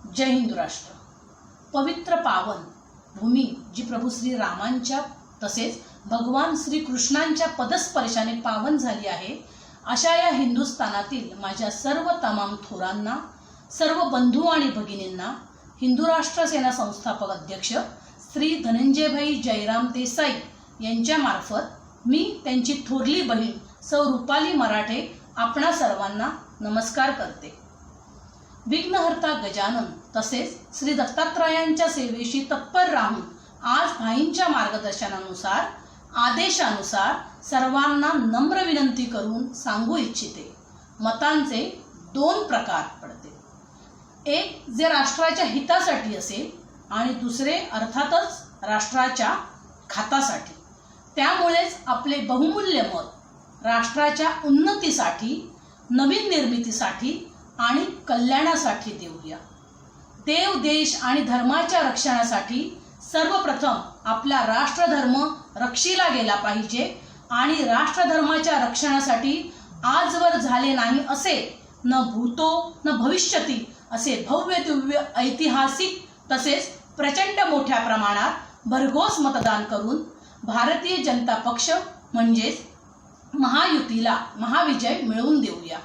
जय हिंदू राष्ट्र। पवित्र पावन भूमी जी प्रभू श्री रामांच्या तसेच भगवान श्री कृष्णांच्या पदस्पर्शाने पावन झाली आहे, अशा या हिंदुस्थानातील माझ्या सर्व तमाम थोरांना, सर्व बंधू आणि भगिनींना हिंदू राष्ट्र सेना संस्थापक अध्यक्ष श्री धनंजयभाई जयराम देसाई यांच्या मार्फत मी त्यांची थोरली बहीण सौ रुपाली मराठे आपणा सर्वांना नमस्कार करते। विघ्नहर्ता गजानन तसेच श्री दत्तात्रयांच्या सेवेशी तत्पर राहून आज भाईंच्या मार्गदर्शनानुसार आदेशानुसार सर्वांना नम्र विनंती करून सांगू इच्छिते। मतांचे दोन प्रकार पडते, एक जे राष्ट्राच्या हितासाठी असेल आणि दुसरे अर्थातच राष्ट्राच्या खातासाठी। त्यामुळेच आपले बहुमूल्य मत राष्ट्राच्या उन्नतीसाठी, नवीन निर्मितीसाठी आणि कल्याणासाठी देऊया। देव, देश आणि धर्माच्या रक्षणासाठी सर्वप्रथम आपला राष्ट्रधर्म रक्षिला गेला पाहिजे आणि राष्ट्रधर्माच्या रक्षणासाठी आजवर झाले नाही असे न भूतो न भविष्यती असे भव्य दिव्य ऐतिहासिक तसेच प्रचंड मोठ्या प्रमाणात भरघोस मतदान करून भारतीय जनता पक्ष म्हणजेच महायुतीला महाविजय मिळवून देऊया।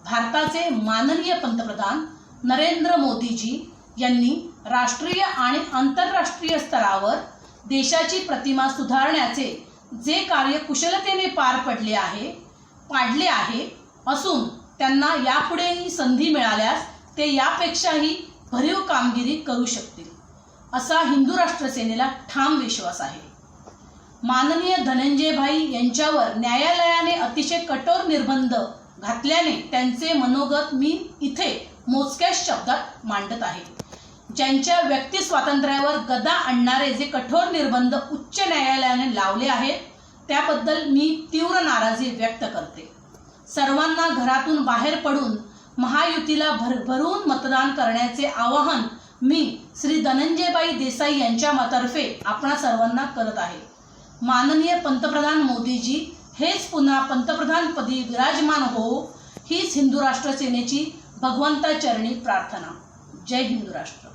भारताचे माननीय पंतप्रधान नरेंद्र मोदीजी यांनी राष्ट्रीय आणि आंतरराष्ट्रीय स्तरावर देशाची प्रतिमा सुधारण्याचे जे कार्य कुशलतेने पार पाडले आहे असून त्यांना यापुढेही संधी मिळाल्यास ते यापेक्षाही भरीव कामगिरी करू शकतील असा हिंदू राष्ट्र सेनेला ठाम विश्वास आहे। माननीय धनंजयभाई यांच्यावर न्यायालयाने अतिशय कठोर निर्बंध घातल्याने त्यांचे मनोगत मी इथे मोजक्याच शब्दात मांडत आहे। ज्यांच्या व्यक्ती स्वातंत्र्यावर गदा आणणारे जे कठोर निर्बंध उच्च न्यायालयाने लावले आहेत त्याबद्दल मी तीव्र नाराजी व्यक्त करते। सर्वांना घरातून बाहेर पडून महायुतीला भरभरून मतदान करण्याचे आवाहन मी श्री धनंजयभाई देसाई यांच्या तर्फे आपणा सर्वांना करत आहे। माननीय पंतप्रधान मोदीजी हेच पुन्हा पंतप्रधानपदी विराजमान हो, हीच हिंदू राष्ट्र सेनेची भगवंता चरणी प्रार्थना। जय हिंदू राष्ट्र।